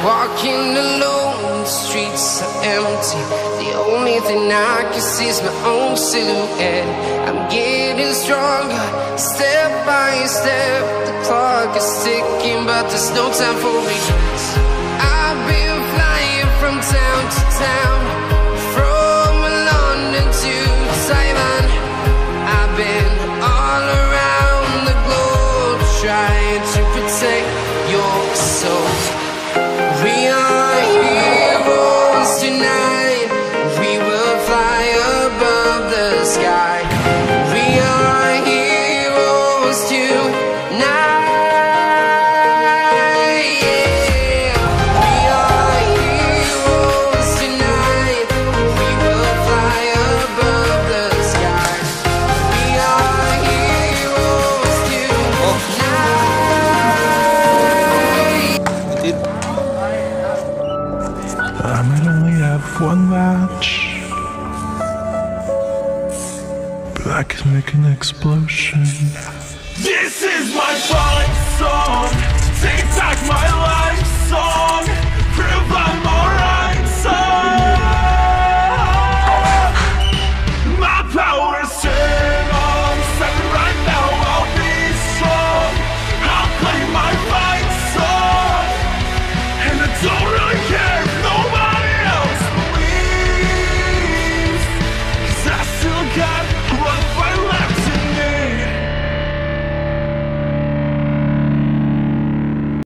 Walking alone, the streets are empty. The only thing I can see is my own silhouette. I'm getting stronger, step by step. The clock is ticking, but there's no time for regrets. I've been flying from town to town, from London to Taiwan. I've been all around the globe, trying to protect your soul. We are heroes tonight. We will fly above the sky. We are heroes tonight. Yeah. We are heroes tonight. We will fly above the sky. We are heroes tonight. I might only have one match, but I can make an explosion. This is my fight song, take back my life song.